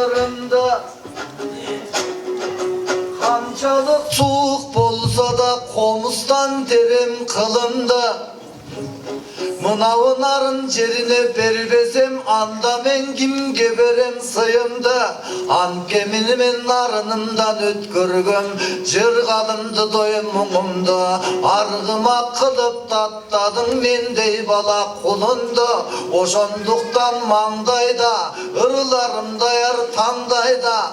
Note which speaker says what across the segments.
Speaker 1: ырымda Qanchalik soğuk bolsa da qomustan terim qılımda Mınavı narın жерine berбесем anda men kimge berem sayımda Ankemini men narınımdan ötkürgüm Jırgalımdı doyum muğumda Argıma kılıp tattadın mendey bala kulunda Oşonduktan mаңдайда ырlarımda yar tandayda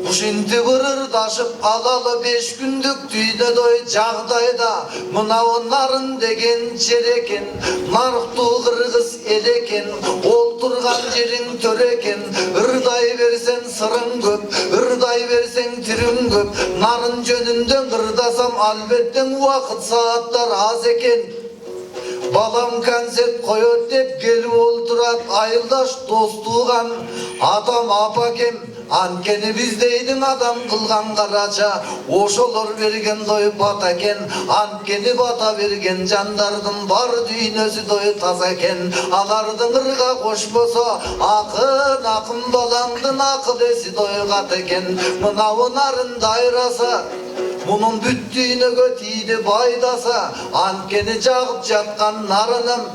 Speaker 1: Ушинти ырырдашып алалы 5 күндүк түйдө дой жагдайда Мынау нарын деген жер экен нарыктуу кыргыз эл экен Олтурган жериң төр экен ырдай берсең сырың көп ырдай берсең тириң көп Нарын жөнүндө ырдасам албеттен убакыт сааттар аз экен Балам концерт коёт деп келип олтурат айылдаш дос тууган атам апакем Анкени биздейдин адам кылган карача ошолор берген дой бата экен Анкени бата берген жандардын бар дүйнөсү дой таза экен Алардын ырга кошпосо акын балаңдын акыл эси дой кат экен Мынау нарын дайраса Мунун бүт дүйнөгө тийди байдаса Анкени жагып жаткан нарыным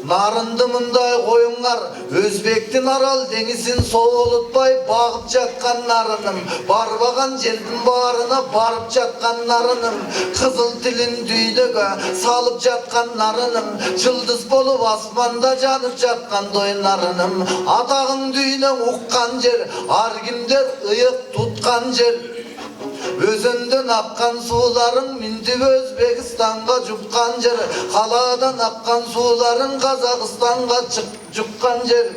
Speaker 1: Нарынды мындай коюңар Өзбектин арал деңизин соолутпай багып жаткан нарыным Барбаган жердин баарына барып жаткан нарыным Кызыл тилин дүйнөгө салып жаткан нарыным Жылдыз болуп асманда жанып жаткан дой нарыным Атагын дүйнөң уккан жер ар кимдер ыйык туткан жер Өзөндөн аккан сууларың минтип Өзбекстанга жуккан жер Калаадан аккан сууларың Казакстанга жуккан жер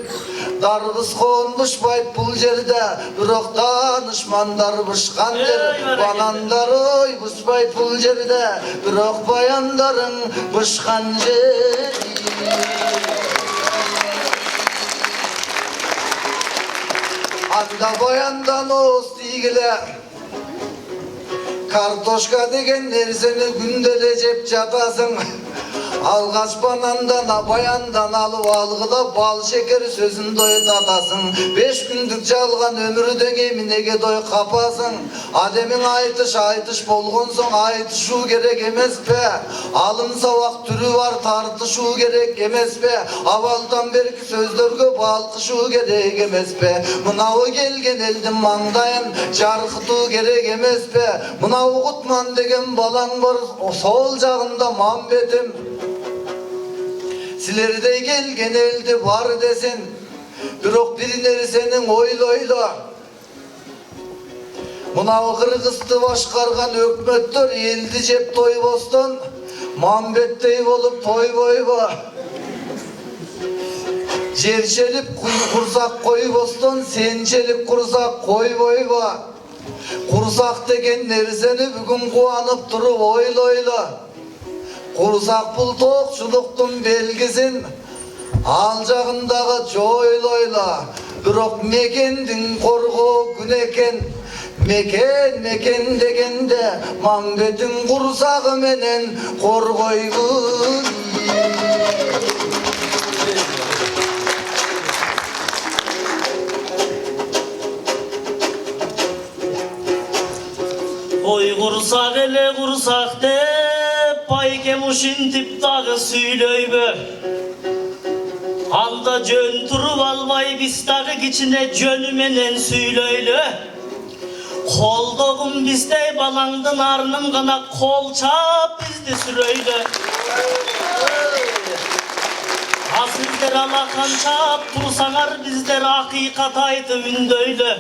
Speaker 1: Дарбыз конбушпайт бул жерде бирок таанышмандар бышкан жер Банандар ойбушпайт бул жерде бирок баяндарың бышкан жер Анда баяндан ооз тийгиле Картошка деген нерсени күнделе жеп жатасың Алгач банандан баяндан алып алгыла бал шекер сөзүн дой татасың 5 күндүк жалган өмүрдөн эмнеге дой капасың Адемиң айтыш болгон соң айтышуу керек эмеспи Алым сабак түрү бар тартышуу керек эмеспи Абалдан берки сөздөргө балкышуу керек эмеспи Мынау келген элдин маңдайын жаркытуу керек эмеспи Мынау Кутман деген балаң бар сол жагында мамбетим Силердей келген элди бар десен бирок бир нерсенин ойлойло Мынау кыргызды башкарган өкмөттөр элди жеп тойбостон мамбеттей болуп тойбойбу Жерчелип курсак койбостон сенчелип курсак койбойбу Курсак деген нерсени бүгүн кубанып туруп ойлойло Курсак бул тоокчулуктун белгисин ал жагындагы жойлойло Бирок мекендин коргоо күн экен Мекен дегенде мамбеттин курсагы менен коргойгун Ой курсак эле курсак деп Байкем ушинтип дагы сүйлөйбү Анда жөн туруп албай биз дагы кичине жөнү менен сүйлөйлү Колдогум биздей балаңдын арынын гана кол чап бизди сүрөйлү Сиздер алакан чап турсаңар биздер акыйкат айтып үндөйлү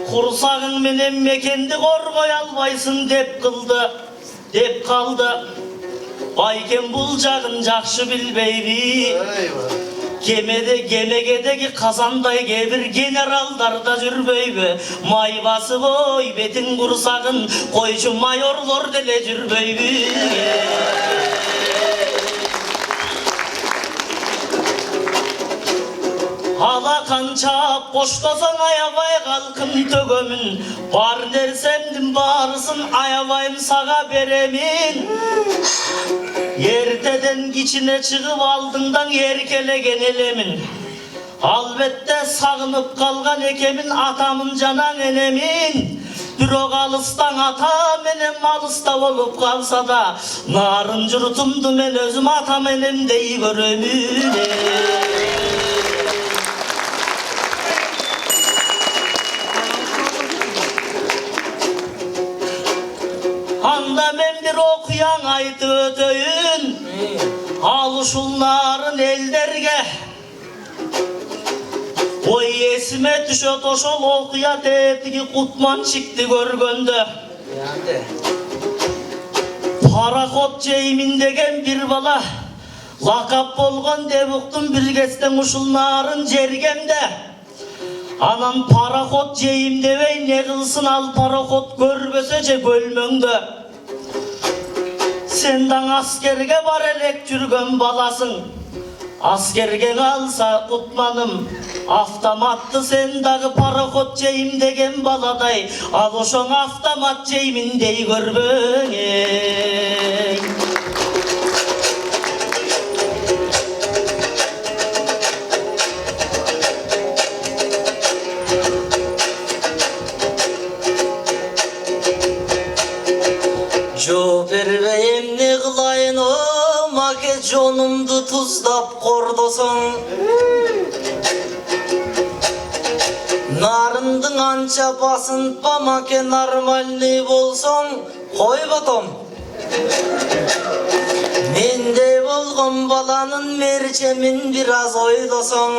Speaker 1: Курсагың менен мекенди коргой албайсың деп калды Байкем бул жагын жакшы билбейби Кемегедеги казандай кээ-бир генералдар да жүрбөйбү Май басып ой бетиң курсагын койчу майорлор деле жүрбөйбү Алакан чап коштосоң аябай калкым төгөмүн Бар нерсемдин баарысын аябайым сага беремин Эртеден кичине чыгып алдыңдан эркелеген элемин
Speaker 2: Albatta sağınıp kalgan ekemin atamın canan enemin. Biro kalıstan atam enem malısta olup kalsa da narın cürtümdü men özüm atam enem deyi görümüne. Anda men bir okuyan aytı ötöyün alışulların elderge. Oy esime düşe toşol okuya tepki kutman çıktı görgöndü. Parakot Ceymin degen bir bala lakap bolgon debuktun bilgesten uşulların jergemde. Anan parakot Ceyim devey ne kılsın al parakot görgösece gölmöngdü. Sendan askerge bar elek jürgön balasın. Askerge alsa kutmanım avtomattı sen dağı parakot Ceyim degen baladay al oşon avtomat Ceyimin dey görбөң ey. Jo berbeyim ne kılayın o make jonumdu tuzlap kordosun. Narındın ança basınpa make normalni bolson koy batom. Mendey bolgon balanın merçemin biraz oydosun.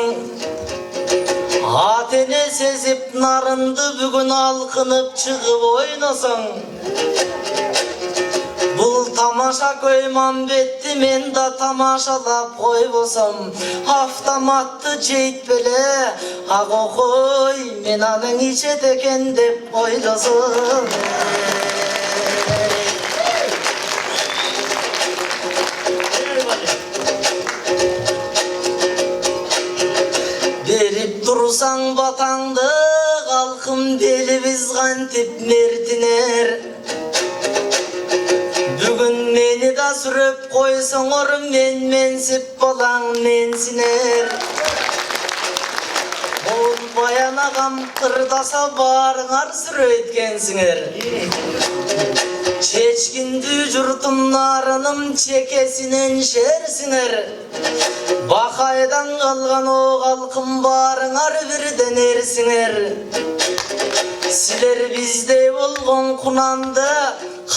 Speaker 2: Atene sezip narındı bugün alkınıp çıkıp oynosun. Bul tamaşa koymam betti men da tamaşalap koy bolsam avtomatты jeyt bele ago koy men anın içe teken dep oylasın. Berip dursan batаңды kalkım deli biz kantip mertiner. Bugün meni da sürüp koysoңор men mensip balaң mensiner. Ol bayan agam kırdasa barыңар sürötkенсиңер. Çeçkindi jurtum narınım çekesinen şersiңер. Bakaydan kalgan o kalkım barыңар birden ersiңер. Siler bizde bolgon kunandı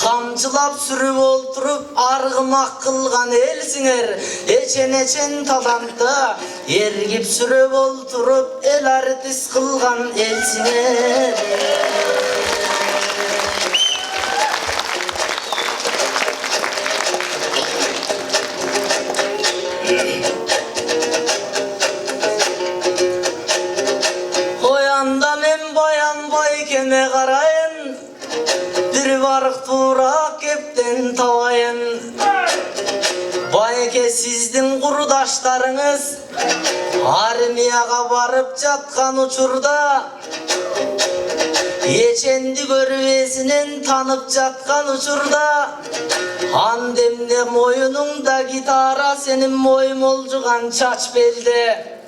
Speaker 2: kamçılap sürüp olturup argımak kılgan elsiңер. Eçen talandı ergip sürüp olturup el artis kılgan elsiңer. Koyanda men bayan baykeme karayın, bir varık tuğra kepten tavayın. Bayke sizdin kurudaşlarınız armiyaga barıp jatkan uçurda, eçendi görüvesinen tanıp jatkan uçurda, andemde moyunungda gitara senin moymoljugan çaç belde.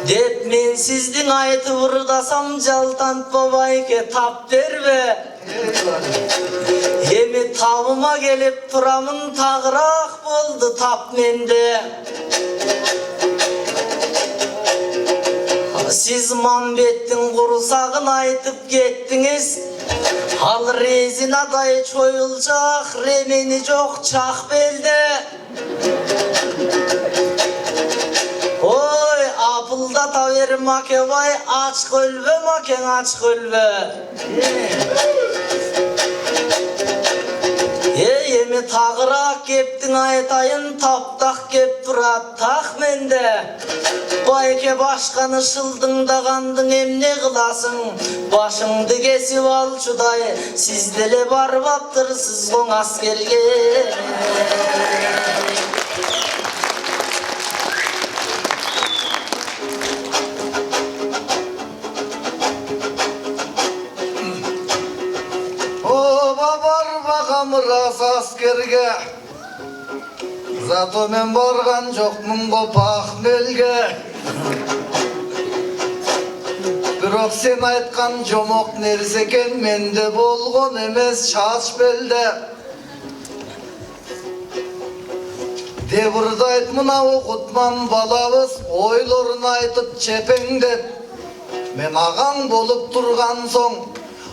Speaker 2: Dep men sizdin aytı vurdasam jaltantpa bayke tap berbe. Emi tabıma gelip turamın tağırak boldu tap mende. Siz Mambettin kurusağın aytıp gettiniz. Al rezin aday çoyulacak remeni çok çak belde. Oy apılda taver make vay aç kölbe maken aç kölbe. Emi tağırak keptin aytayın taptak kep durat tak mende. Bayke başkanı şıldın da kandın emne kılasın. Başыңды kesip al çuday sizdele barbaptır sızgın askerge.
Speaker 1: Oba bar bakamıras askerge Zato men bargan jokmun go Pakmelge. Bирок sen aytkan jomok nerse eken mende bolgon emes çaç belde. Devirde ayt mına okutmam balabız oylorun aytıp çepengdep. Men ağaң bolup turgan soň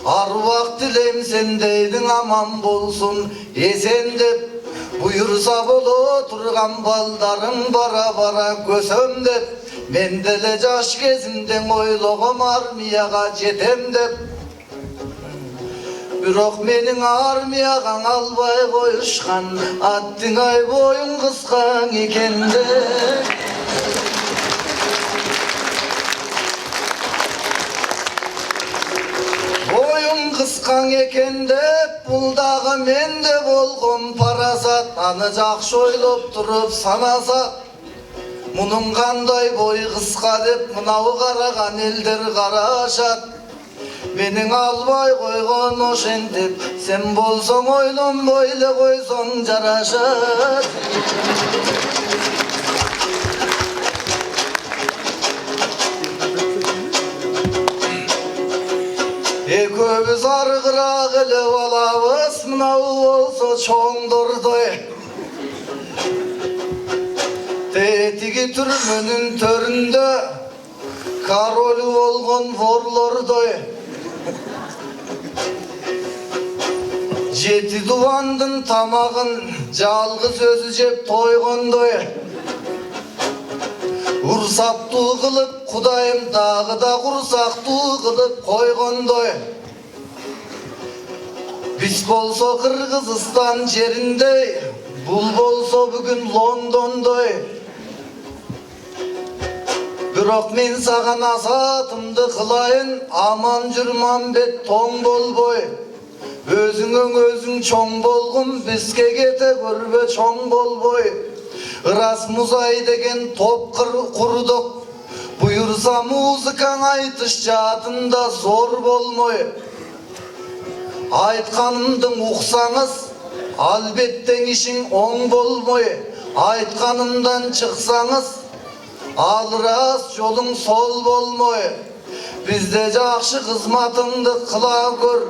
Speaker 1: arwak dilem sendeydin aman bolsun esendep. Buyursa bolo turgan baldarың bara bara kösöm dep. Mendele jaş kezimden oylogum armiyaga jetem dep. Bирок менин армияга албай коюшкан аттың ай боюң кыскаң экенде. Boyun kıskan eken деп, bul dagı mende bolgon parasat. Аны жакшы ойлоп туруp санасак, мунун кандай бой кыска деп мынау караган элдер карашат. Менин албай койгон ошентип, sen болсоң ойлонбой эле койсоң жарашат. Ekөөбүз арыгыраак эле балабыз, мынау болсо чоңдордой. Тетиги түрмөнүн төрүндө король болгон ворлордой. Жети дубандын тамагын жалгыз өзү жеп тойгондой. Урсаптуу кылып Кудайым дагы да курсактуу кылып койгондой. Биз болсо Кыргызстан жериндей, бул болсо бүгүн Лондондой. Бирок мен саган азатымды кылайын, аман жүрман бет тоң болбой. Өзүңөн өзүң чоң болгун, бизге кете көрбө чоң болбой. Ырас музай деген топ курдук. Buyursa muzikaң айтыш жаатында зор болмой. Айтқанымдың ұқсаңыз, албеттен ишиң оң болмой. Айтқанымдан чықсаңыз, ал рас жолың сол болмой. Bizde жақшы қызматыңды қыла көр.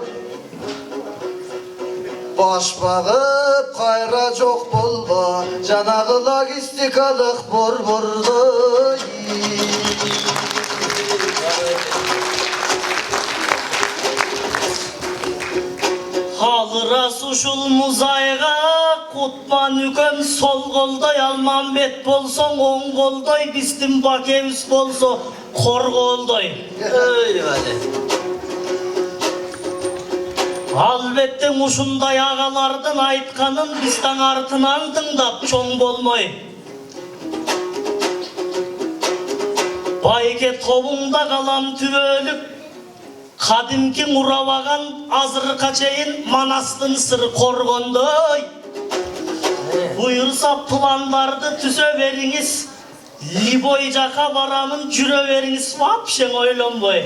Speaker 1: Baş bağıp kayra çok bolba, janagı logistikalık bor-bordu.
Speaker 2: Halıras uşul muzayga, Kutman üköm sol goldoy, Almanbet bolsoň oň goldoy, Bizdin bakemiz bolso kor goldoy. Öyle. Albette uşunday ağalardın aytkanın bizden artınan tıngdap çoň bolmoy. Bayke tobunda kalam tübölük, kadimki muravagan azırka çeyin manastın sır korgondoy. Buyursa planlardı tüze veriniz, Liboy jaka baramın jüre veriniz, vapşen oylonboy.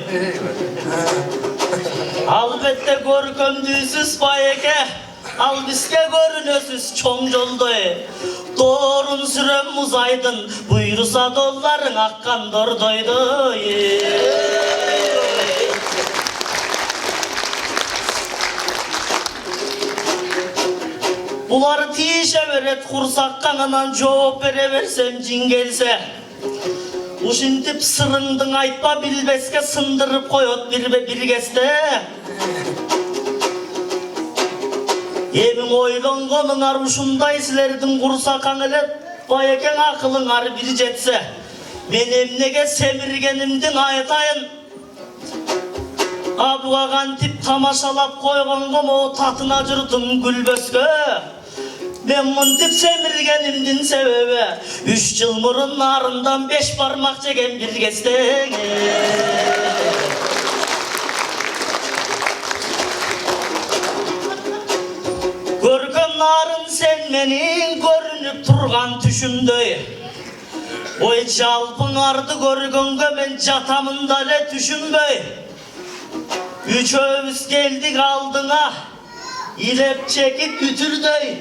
Speaker 2: Albette görkümdüsüz bayeke, al bizge görünösüz çoň joldoy. Doğrun sürem muzaydın, buyursa dolların akkan dordoydoy. Bular tişe veret kursak kanınan жооп bere versem jin gelse. Uşintip sırıngdın aytpa bilbeske sındırıp koyot bir keste. Emin oylongonuňar uşunday silerdiň kursakaň ele bayaken akılıňar bir jetse. Men emnege semirgenimdiň aytayın. Abuğa tip tamaşalap koygongom o tatyna jurdum gülböske. Ben muntip semirgenimdin sebebi 3 yıl murun narından 5 parmak çeken bir keste. Görkön narın sen menin görünüp turgan tüşümdöy. Oy jalpın ardı görgөнгө men jatamında le tüşünböy. Üçöbüz geldik aldına, ilep çekip bütürdöy.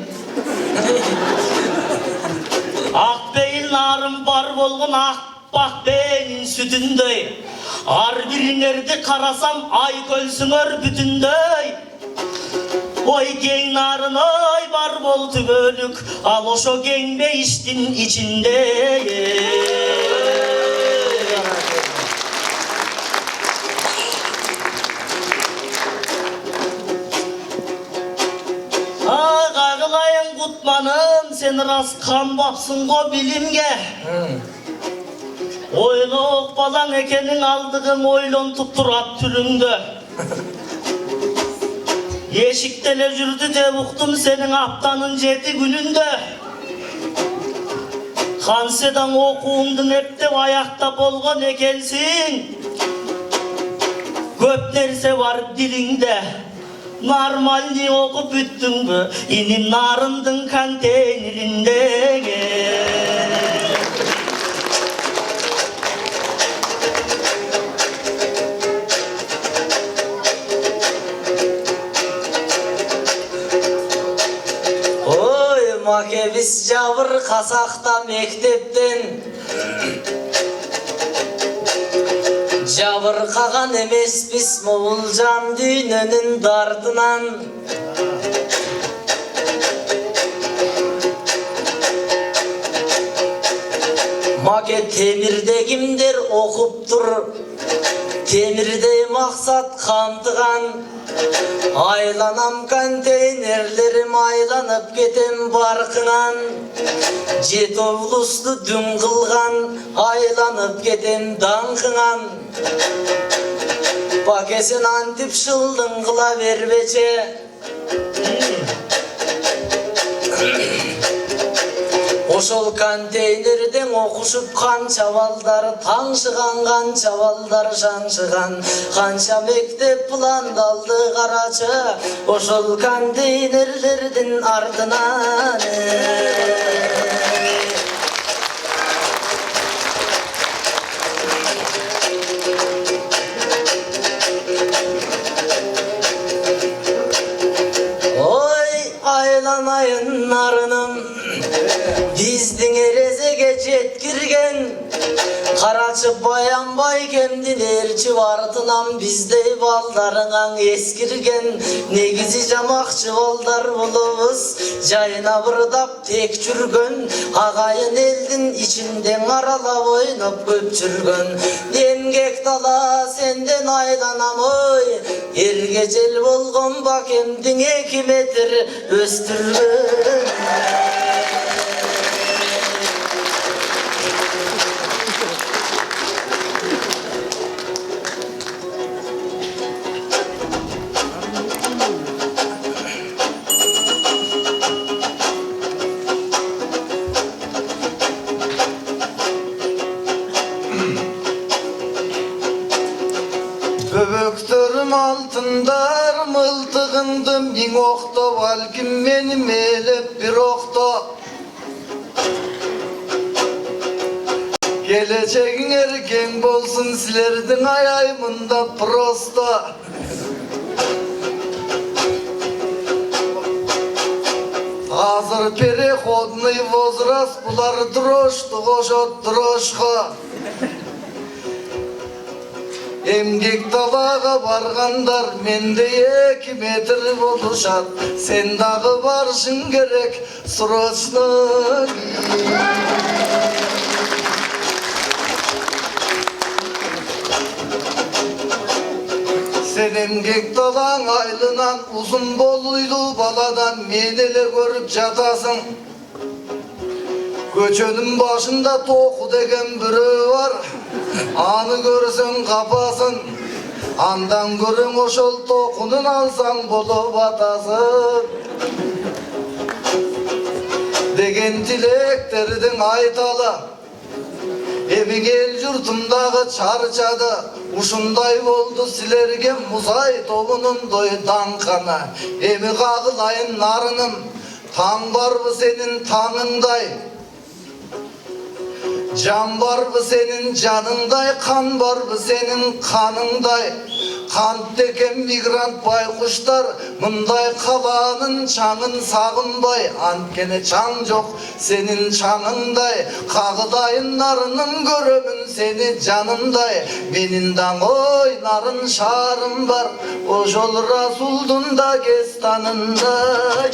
Speaker 2: Akbeyil narım bar bolgun akbak beynin sütündöy. Ar biriňerdi karasam ay kölsüňör bütünдөй. Oy geň narın oy bar boldy bölük, al oşo geň beýişdin içinde. Kagılayın kutmanım, sen ras kanbapsın go bilimge. Oyloq balan ekenin aldığın oylontup turat türüngde. Yeşikteler jürdü de uqtum senin haftanın 7 gününde. Hansedan okuğundun hep de ayakta bolgon ekensin. Köp nerse var dilinde. Normalni okup büttün mü? İnim narındın konteynerinde. Oy makebis javır kasakta mektepten. Javır kagan emes biz moğulcan düğününün dardınan. Make temirde kimdir okuptur, temirde maksat kamtıgan. Aylanam konteynerlerim aylanıp ketem barkınan. Jetovluslu dün kılgan, aylanıp ketem dankınan. Pakesin antip şıldın kıla verbeçe. Oşol konteynerden okuşup kança balдар taڭşıgan, kança balдар şaڭşıgan. Kança mektep plandaldı karaçı, oşol konteynerlerden ardынан. Oy aylanayın narınım, bizdin erezege jetkirgen. Karaçı bayanbay kemdin erçi bartınam bizdey baldarıňaň eskirgen. Negizi jamakçı baldar bolubuz, jayına bırdap tek jürgen. Agayın eldin içinden aralap oynap köp jürgen. Emgek dala senden aylanam oy, ergejel bolgon bakemdin 2 metr östürgen.
Speaker 1: Böböktörüm altındar mıltığındı min okta, balkim benim elep bir okta. Geleceğin erken bolsun silerdin ayaymında prosta. Hazır переходный возраст, bular droştu koşot droşka. Emgek dalaga bargandar mende 2 metr boluşat. Sen dağı barışın gerek sroçno. Sen emgek dalaň aylınan uzun boluylu baladan menele görüp jatasın. Köçönün başında toku degen biri var. Anı görsen kapasın. Andan görün oşol tokunun alsan bolup atasın. Degen tileklerden aytala. Emin el yurtumdağı çarçadı. Uşunday boldu silerge muzay togunun doy dankana. Emi kağılayın narınım, taң barбы senin taңыңдай. Can barбы senin canыңдай, kan barбы senin kanыңдай. Kantteken migrant baykuşlar mınday kalanın çаңын sağınbay. Antkene çaң жоқ senin çаңыңдай. Kağıdayın narının görömün seni canınday. Menin daң oynarın şarım var. Oşol Rasuldun da kestanınday.